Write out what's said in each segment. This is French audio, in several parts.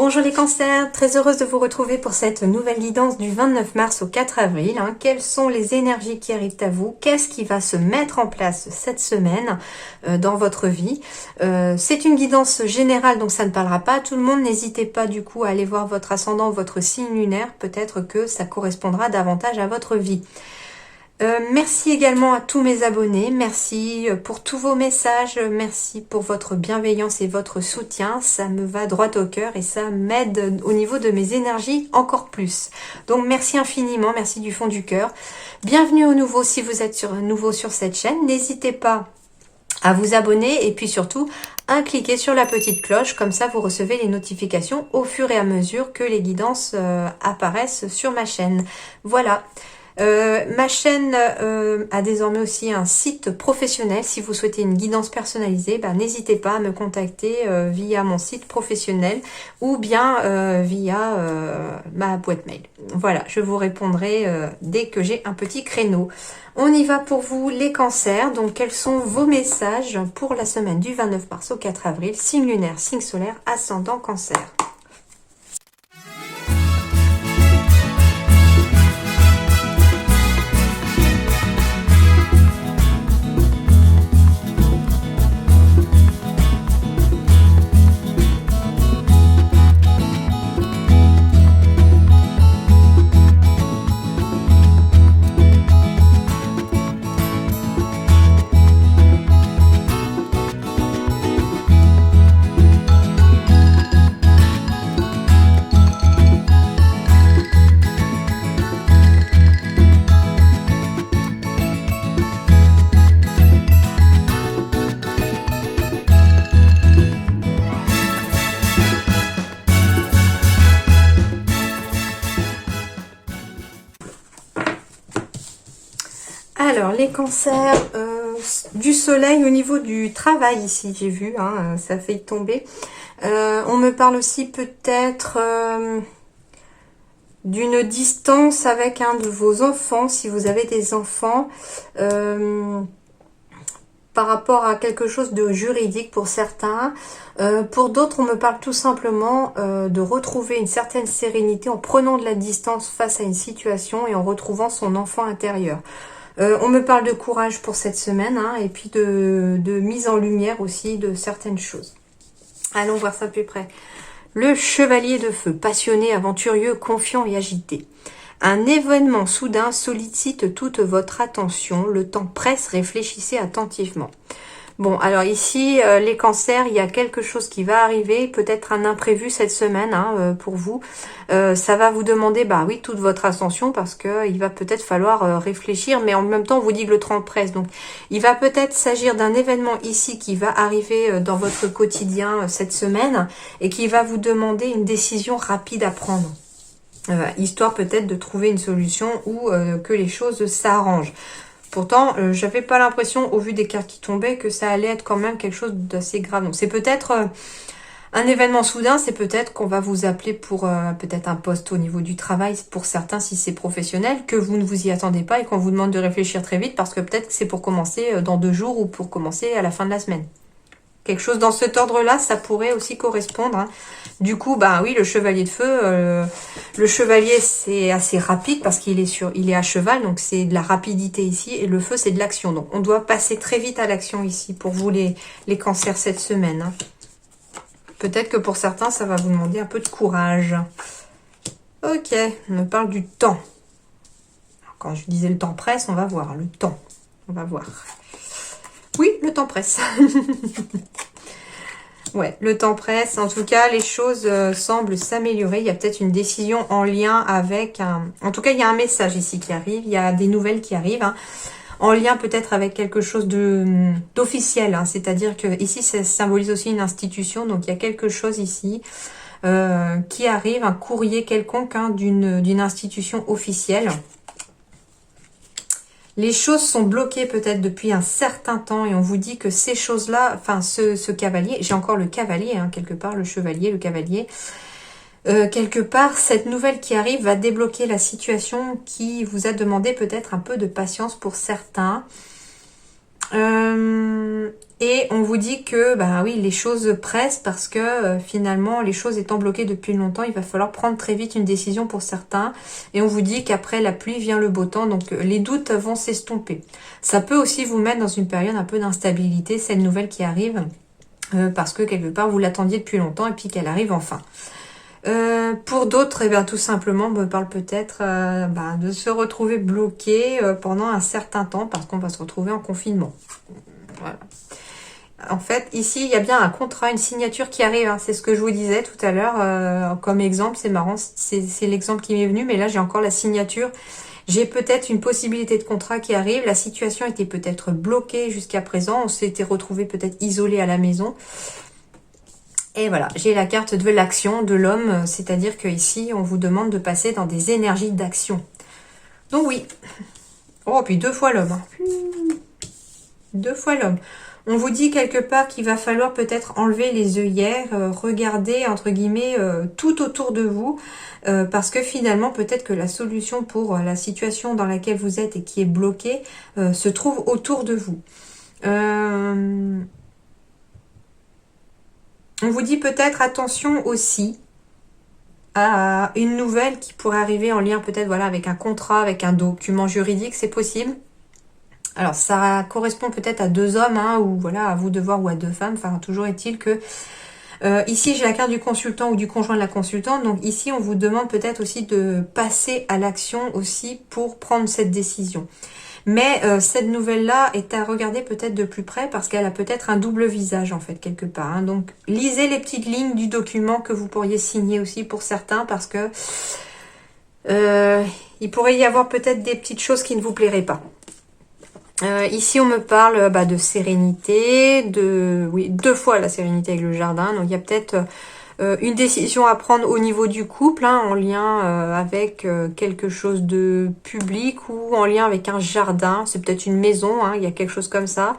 Bonjour les cancers, très heureuse de vous retrouver pour cette nouvelle guidance du 29 mars au 4 avril. Quelles sont les énergies qui arrivent à vous? Qu'est-ce qui va se mettre en place cette semaine dans votre vie? C'est une guidance générale, donc ça ne parlera pas à tout le monde. N'hésitez pas du coup à aller voir votre ascendant ou votre signe lunaire. Peut-être que ça correspondra davantage à votre vie. Merci également à tous mes abonnés, merci pour tous vos messages, merci pour votre bienveillance et votre soutien, ça me va droit au cœur et ça m'aide au niveau de mes énergies encore plus. Donc merci infiniment, merci du fond du cœur. Bienvenue au nouveau si vous êtes nouveau sur cette chaîne, n'hésitez pas à vous abonner et puis surtout à cliquer sur la petite cloche, comme ça vous recevez les notifications au fur et à mesure que les guidances apparaissent sur ma chaîne. Voilà. Ma chaîne a désormais aussi un site professionnel. Si vous souhaitez une guidance personnalisée, n'hésitez pas à me contacter via mon site professionnel ou bien via ma boîte mail. Voilà, je vous répondrai dès que j'ai un petit créneau. On y va pour vous les cancers. Donc quels sont vos messages pour la semaine du 29 mars au 4 avril? Signe lunaire, signe solaire, ascendant cancer. Alors, les cancers du soleil au niveau du travail ici, j'ai vu, ça fait tomber. On me parle aussi peut-être d'une distance avec un de vos enfants, si vous avez des enfants, par rapport à quelque chose de juridique pour certains. Pour d'autres, on me parle tout simplement de retrouver une certaine sérénité en prenant de la distance face à une situation et en retrouvant son enfant intérieur. On me parle de courage pour cette semaine et puis de mise en lumière aussi de certaines choses. Allons voir ça plus près. Le chevalier de feu, passionné, aventurieux, confiant et agité. Un événement soudain sollicite toute votre attention. Le temps presse, réfléchissez attentivement. Bon, alors ici, les cancers, il y a quelque chose qui va arriver, peut-être un imprévu cette semaine pour vous. Ça va vous demander, oui, toute votre attention parce que il va peut-être falloir réfléchir, mais en même temps, on vous dit que le temps presse. Donc, il va peut-être s'agir d'un événement ici qui va arriver dans votre quotidien cette semaine et qui va vous demander une décision rapide à prendre. Histoire peut-être de trouver une solution ou que les choses s'arrangent. Pourtant, j'avais pas l'impression, au vu des cartes qui tombaient, que ça allait être quand même quelque chose d'assez grave. Donc c'est peut-être un événement soudain, c'est peut-être qu'on va vous appeler pour peut-être un poste au niveau du travail, pour certains si c'est professionnel, que vous ne vous y attendez pas et qu'on vous demande de réfléchir très vite parce que peut-être que c'est pour commencer dans 2 jours ou pour commencer à la fin de la semaine. Quelque chose dans cet ordre-là, ça pourrait aussi correspondre. Du coup, oui, le chevalier de feu, le chevalier c'est assez rapide parce qu'il est à cheval, donc c'est de la rapidité ici, et le feu c'est de l'action. Donc on doit passer très vite à l'action ici pour vous les cancers cette semaine. Peut-être que pour certains, ça va vous demander un peu de courage. Ok, on me parle du temps. Alors, quand je disais le temps presse, on va voir le temps. On va voir. Oui, le temps presse. Ouais, le temps presse. En tout cas, les choses semblent s'améliorer. Il y a peut-être une décision en lien avec En tout cas, il y a un message ici qui arrive. Il y a des nouvelles qui arrivent. En lien peut-être avec quelque chose d'officiel. C'est-à-dire que ici, ça symbolise aussi une institution. Donc, il y a quelque chose ici qui arrive. Un courrier quelconque d'une institution officielle. Les choses sont bloquées peut-être depuis un certain temps et on vous dit que ces choses-là, enfin ce cavalier, j'ai encore le cavalier quelque part, le chevalier, le cavalier, quelque part cette nouvelle qui arrive va débloquer la situation qui vous a demandé peut-être un peu de patience pour certains. Et on vous dit que, bah oui, les choses pressent parce que finalement, les choses étant bloquées depuis longtemps, il va falloir prendre très vite une décision pour certains. Et on vous dit qu'après la pluie vient le beau temps, donc les doutes vont s'estomper. Ça peut aussi vous mettre dans une période un peu d'instabilité, cette nouvelle qui arrive, parce que quelque part, vous l'attendiez depuis longtemps et puis qu'elle arrive enfin. Pour d'autres, eh bien, tout simplement, on me parle peut-être de se retrouver bloqué pendant un certain temps parce qu'on va se retrouver en confinement. Voilà. En fait, ici, il y a bien un contrat, une signature qui arrive. Hein. C'est ce que je vous disais tout à l'heure. Comme exemple, c'est marrant, c'est l'exemple qui m'est venu. Mais là, j'ai encore la signature. J'ai peut-être une possibilité de contrat qui arrive. La situation était peut-être bloquée jusqu'à présent. On s'était retrouvé peut-être isolé à la maison. Et voilà, j'ai la carte de l'action de l'homme. C'est-à-dire qu'ici, on vous demande de passer dans des énergies d'action. Donc oui. Oh, puis 2 fois l'homme. Hein. 2 fois l'homme. On vous dit quelque part qu'il va falloir peut-être enlever les œillères, regarder entre guillemets tout autour de vous, parce que finalement peut-être que la solution pour la situation dans laquelle vous êtes et qui est bloquée se trouve autour de vous. On vous dit peut-être attention aussi à une nouvelle qui pourrait arriver en lien peut-être voilà avec un contrat, avec un document juridique, c'est possible. Alors, ça correspond peut-être à 2 hommes, hein, ou voilà, à vous de voir, ou à 2 femmes. Enfin, toujours est-il que... ici, j'ai la carte du consultant ou du conjoint de la consultante. Donc ici, on vous demande peut-être aussi de passer à l'action aussi pour prendre cette décision. Mais cette nouvelle-là est à regarder peut-être de plus près parce qu'elle a peut-être un double visage, en fait, quelque part. Hein. Donc, lisez les petites lignes du document que vous pourriez signer aussi pour certains parce que il pourrait y avoir peut-être des petites choses qui ne vous plairaient pas. Ici, on me parle de sérénité, oui, 2 fois la sérénité avec le jardin. Donc, il y a peut-être une décision à prendre au niveau du couple, hein, en lien avec quelque chose de public ou en lien avec un jardin. C'est peut-être une maison, hein, il y a quelque chose comme ça.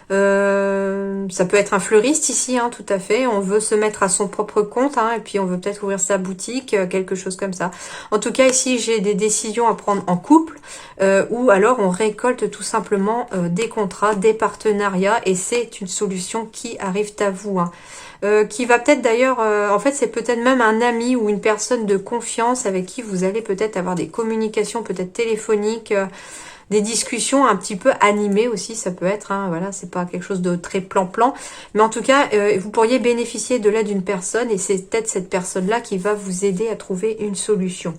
Ça peut être un fleuriste ici, hein, tout à fait. On veut se mettre à son propre compte, hein, et puis on veut peut-être ouvrir sa boutique, quelque chose comme ça. En tout cas, ici, j'ai des décisions à prendre en couple, ou alors on récolte tout simplement des contrats, des partenariats, et c'est une solution qui arrive à vous. Hein. Qui va peut-être d'ailleurs, en fait c'est peut-être même un ami ou une personne de confiance avec qui vous allez peut-être avoir des communications peut-être téléphoniques, des discussions un petit peu animées aussi, ça peut être, hein, voilà, c'est pas quelque chose de très plan-plan, mais en tout cas, vous pourriez bénéficier de l'aide d'une personne, et c'est peut-être cette personne-là qui va vous aider à trouver une solution.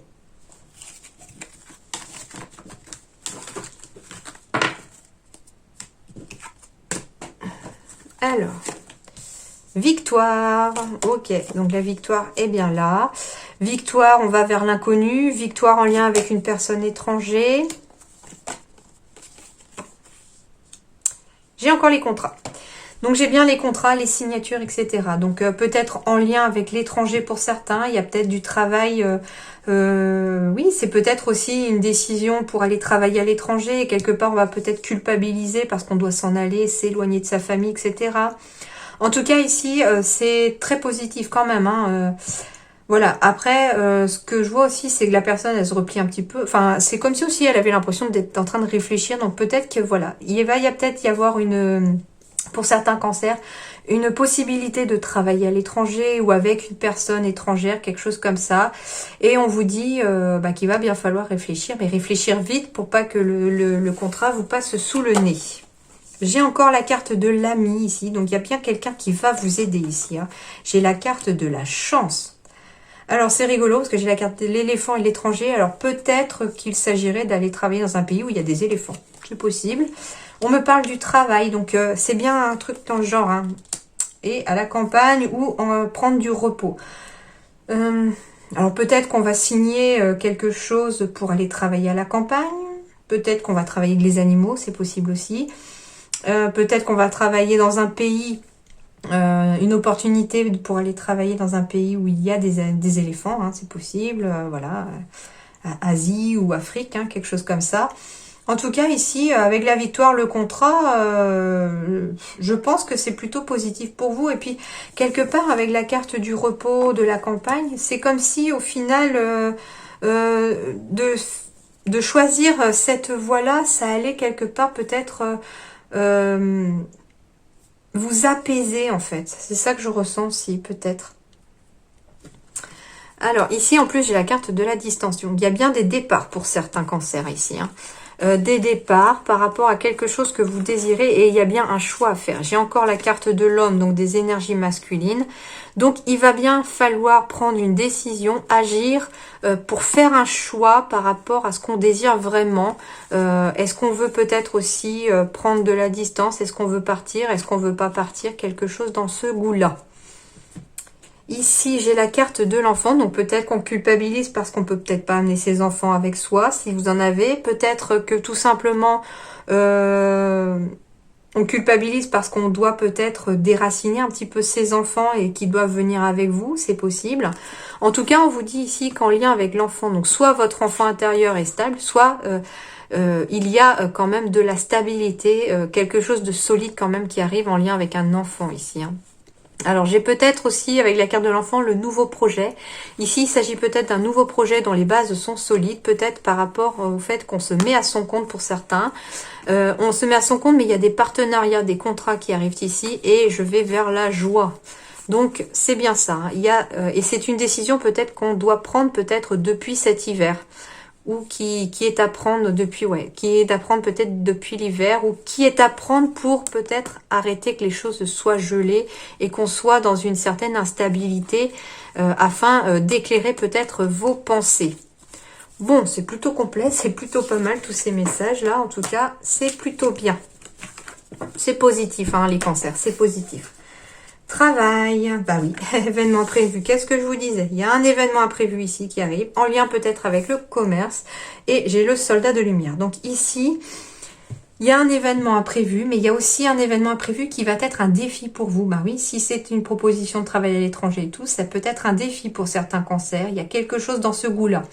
Alors, victoire, ok, donc la victoire est bien là. Victoire, on va vers l'inconnu, victoire en lien avec une personne étrangère. J'ai encore les contrats. Donc j'ai bien les contrats, les signatures, etc. Donc peut-être en lien avec l'étranger pour certains. Il y a peut-être du travail. Oui, c'est peut-être aussi une décision pour aller travailler à l'étranger. Et quelque part, on va peut-être culpabiliser parce qu'on doit s'en aller, s'éloigner de sa famille, etc. En tout cas, ici, c'est très positif quand même. Hein, voilà, après, ce que je vois aussi, c'est que la personne, elle se replie un petit peu. Enfin, c'est comme si aussi elle avait l'impression d'être en train de réfléchir. Donc peut-être que, voilà, il va peut-être y avoir une, pour certains cancers, une possibilité de travailler à l'étranger ou avec une personne étrangère, quelque chose comme ça. Et on vous dit qu'il va bien falloir réfléchir, mais réfléchir vite pour pas que le contrat vous passe sous le nez. J'ai encore la carte de l'ami ici, donc il y a bien quelqu'un qui va vous aider ici. Hein. J'ai la carte de la chance. Alors c'est rigolo parce que j'ai la carte de l'éléphant et l'étranger. Alors peut-être qu'il s'agirait d'aller travailler dans un pays où il y a des éléphants. C'est possible. On me parle du travail, donc c'est bien un truc dans le genre. Hein. Et à la campagne ou prendre du repos. Alors peut-être qu'on va signer quelque chose pour aller travailler à la campagne. Peut-être qu'on va travailler avec les animaux, c'est possible aussi. Peut-être qu'on va travailler dans un pays... une opportunité pour aller travailler dans un pays où il y a des éléphants, hein, c'est possible, voilà, Asie ou Afrique, hein, quelque chose comme ça. En tout cas, ici, avec la victoire, le contrat, je pense que c'est plutôt positif pour vous. Et puis, quelque part, avec la carte du repos, de la campagne, c'est comme si, au final, de choisir cette voie-là, ça allait quelque part peut-être... vous apaiser en fait. C'est ça que je ressens aussi, peut-être. Alors, ici, en plus, j'ai la carte de la distance. Donc, il y a bien des départs pour certains cancers ici. Hein. Des départs par rapport à quelque chose que vous désirez et il y a bien un choix à faire. J'ai encore la carte de l'homme, donc des énergies masculines. Donc, il va bien falloir prendre une décision, agir pour faire un choix par rapport à ce qu'on désire vraiment. Est-ce qu'on veut peut-être aussi prendre de la distance? Est-ce qu'on veut partir? Est-ce qu'on veut pas partir? Quelque chose dans ce goût-là. Ici, j'ai la carte de l'enfant, donc peut-être qu'on culpabilise parce qu'on peut peut-être pas amener ses enfants avec soi, si vous en avez. Peut-être que tout simplement, on culpabilise parce qu'on doit peut-être déraciner un petit peu ses enfants et qu'ils doivent venir avec vous, c'est possible. En tout cas, on vous dit ici qu'en lien avec l'enfant, donc soit votre enfant intérieur est stable, soit il y a quand même de la stabilité, quelque chose de solide quand même qui arrive en lien avec un enfant ici, hein. Alors, j'ai peut-être aussi, avec la carte de l'enfant, le nouveau projet. Ici, il s'agit peut-être d'un nouveau projet dont les bases sont solides, peut-être par rapport au fait qu'on se met à son compte pour certains. On se met à son compte, mais il y a des partenariats, des contrats qui arrivent ici, et je vais vers la joie. Donc, c'est bien ça. Hein. Il y a, et c'est une décision peut-être qu'on doit prendre peut-être depuis cet hiver. Ou qui est à prendre depuis, qui est à prendre peut-être depuis l'hiver, ou qui est à prendre pour peut-être arrêter que les choses soient gelées et qu'on soit dans une certaine instabilité afin d'éclairer peut-être vos pensées. Bon, c'est plutôt complet, c'est plutôt pas mal tous ces messages-là, en tout cas, c'est plutôt bien. C'est positif, hein, les cancers, c'est positif. Travail, bah oui, événement prévu. Qu'est-ce que je vous disais? Il y a un événement imprévu ici qui arrive, en lien peut-être avec le commerce. Et j'ai le soldat de lumière. Donc ici, il y a un événement imprévu, mais il y a aussi un événement imprévu qui va être un défi pour vous. Bah oui, si c'est une proposition de travail à l'étranger et tout, ça peut être un défi pour certains cancers. Il y a quelque chose dans ce goût-là.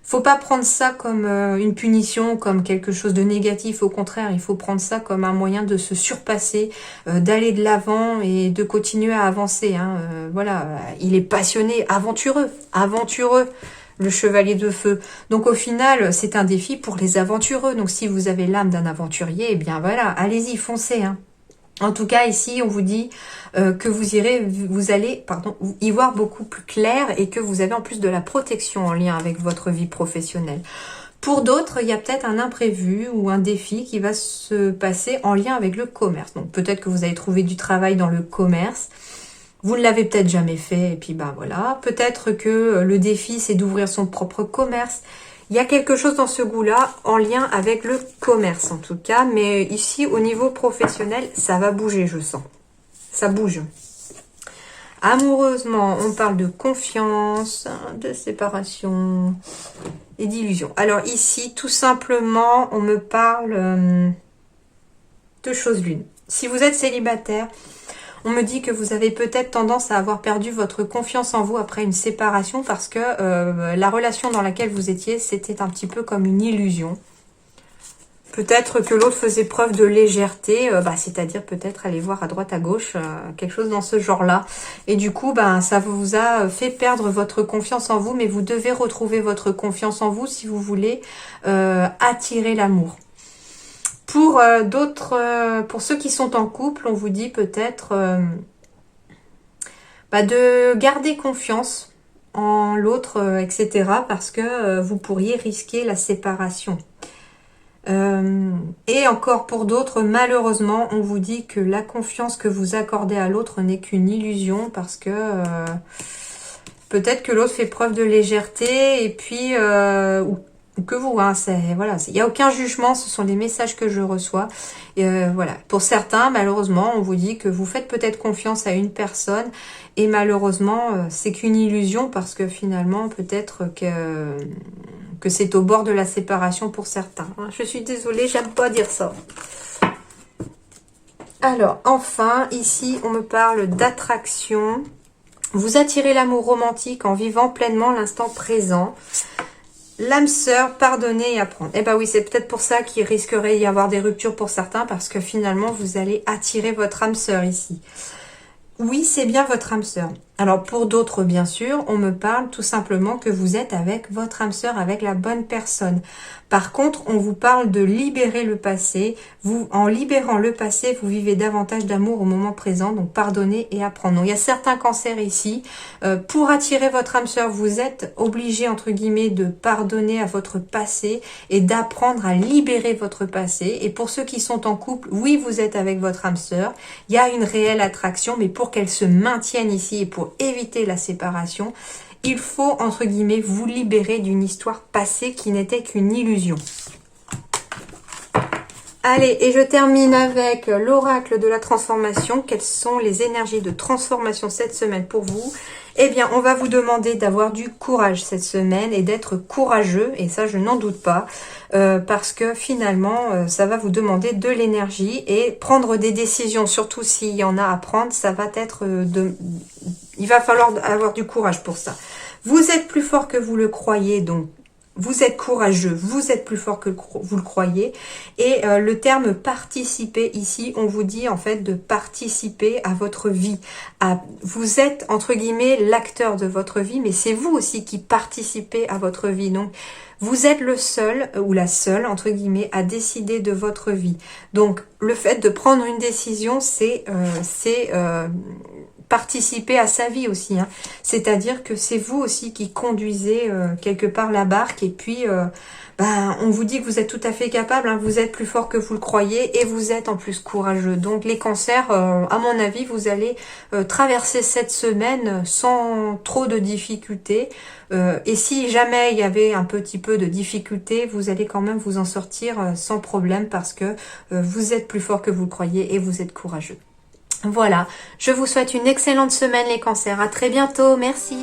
Faut pas prendre ça comme une punition, comme quelque chose de négatif. Au contraire, il faut prendre ça comme un moyen de se surpasser, d'aller de l'avant et de continuer à avancer. Hein. Voilà, il est passionné, aventureux, le chevalier de feu. Donc au final, c'est un défi pour les aventureux. Donc si vous avez l'âme d'un aventurier, eh bien voilà, allez-y, foncez. Hein. En tout cas, ici, on vous dit que vous allez y voir beaucoup plus clair et que vous avez en plus de la protection en lien avec votre vie professionnelle. Pour d'autres, il y a peut-être un imprévu ou un défi qui va se passer en lien avec le commerce. Donc peut-être que vous allez trouver du travail dans le commerce. Vous ne l'avez peut-être jamais fait et puis ben voilà. Peut-être que le défi, c'est d'ouvrir son propre commerce. Il y a quelque chose dans ce goût-là en lien avec le commerce en tout cas. Mais ici, au niveau professionnel, ça va bouger, je sens. Ça bouge. Amoureusement, on parle de confiance, de séparation et d'illusion. Alors ici, tout simplement, on me parle de choses l'une. Si vous êtes célibataire, on me dit que vous avez peut-être tendance à avoir perdu votre confiance en vous après une séparation parce que la relation dans laquelle vous étiez, c'était un petit peu comme une illusion. Peut-être que l'autre faisait preuve de légèreté, c'est-à-dire peut-être aller voir à droite, à gauche, quelque chose dans ce genre-là. Et du coup, ça vous a fait perdre votre confiance en vous, mais vous devez retrouver votre confiance en vous si vous voulez attirer l'amour. Pour d'autres, pour ceux qui sont en couple, on vous dit peut-être de garder confiance en l'autre, etc. Parce que vous pourriez risquer la séparation. Et encore pour d'autres, malheureusement, on vous dit que la confiance que vous accordez à l'autre n'est qu'une illusion parce que peut-être que l'autre fait preuve de légèreté et puis ou que vous, hein, voilà, il n'y a aucun jugement, ce sont les messages que je reçois. Et voilà, pour certains, malheureusement, on vous dit que vous faites peut-être confiance à une personne et malheureusement, c'est qu'une illusion parce que finalement, peut-être que c'est au bord de la séparation pour certains. Je suis désolée, j'aime pas dire ça. Alors, enfin, ici, on me parle d'attraction. Vous attirez l'amour romantique en vivant pleinement l'instant présent. L'âme sœur, pardonner et apprendre. Eh ben oui, c'est peut-être pour ça qu'il risquerait d'y avoir des ruptures pour certains, parce que finalement, vous allez attirer votre âme sœur ici. Oui, c'est bien votre âme sœur. Alors pour d'autres, bien sûr, on me parle tout simplement que vous êtes avec votre âme sœur, avec la bonne personne. Par contre, on vous parle de libérer le passé. En libérant le passé, vous vivez davantage d'amour au moment présent, donc pardonner et apprendre. Donc, il y a certains cancers ici. Pour attirer votre âme sœur, vous êtes obligé, entre guillemets, de pardonner à votre passé et d'apprendre à libérer votre passé. Et pour ceux qui sont en couple, oui, vous êtes avec votre âme sœur. Il y a une réelle attraction, mais pour qu'elle se maintienne ici et pour éviter la séparation, il faut, entre guillemets, vous libérer d'une histoire passée qui n'était qu'une illusion. Allez, et je termine avec l'oracle de la transformation. Quelles sont les énergies de transformation cette semaine pour vous? Eh bien, on va vous demander d'avoir du courage cette semaine et d'être courageux. Et ça, je n'en doute pas. Parce que finalement, ça va vous demander de l'énergie. Et prendre des décisions, surtout s'il y en a à prendre, ça va être il va falloir avoir du courage pour ça. Vous êtes plus fort que vous le croyez, donc vous êtes courageux, vous êtes plus fort que vous le croyez. Et le terme participer ici, on vous dit en fait de participer à votre vie. Vous êtes entre guillemets l'acteur de votre vie, mais c'est vous aussi qui participez à votre vie. Donc vous êtes le seul ou la seule entre guillemets à décider de votre vie. Donc le fait de prendre une décision, c'est participer à sa vie aussi, hein. C'est-à-dire que c'est vous aussi qui conduisez quelque part la barque et puis on vous dit que vous êtes tout à fait capable, hein. Vous êtes plus fort que vous le croyez et vous êtes en plus courageux. Donc les cancers, à mon avis, vous allez traverser cette semaine sans trop de difficultés. Et si jamais il y avait un petit peu de difficultés, vous allez quand même vous en sortir sans problème parce que vous êtes plus fort que vous le croyez et vous êtes courageux. Voilà, je vous souhaite une excellente semaine les cancers. À très bientôt, merci.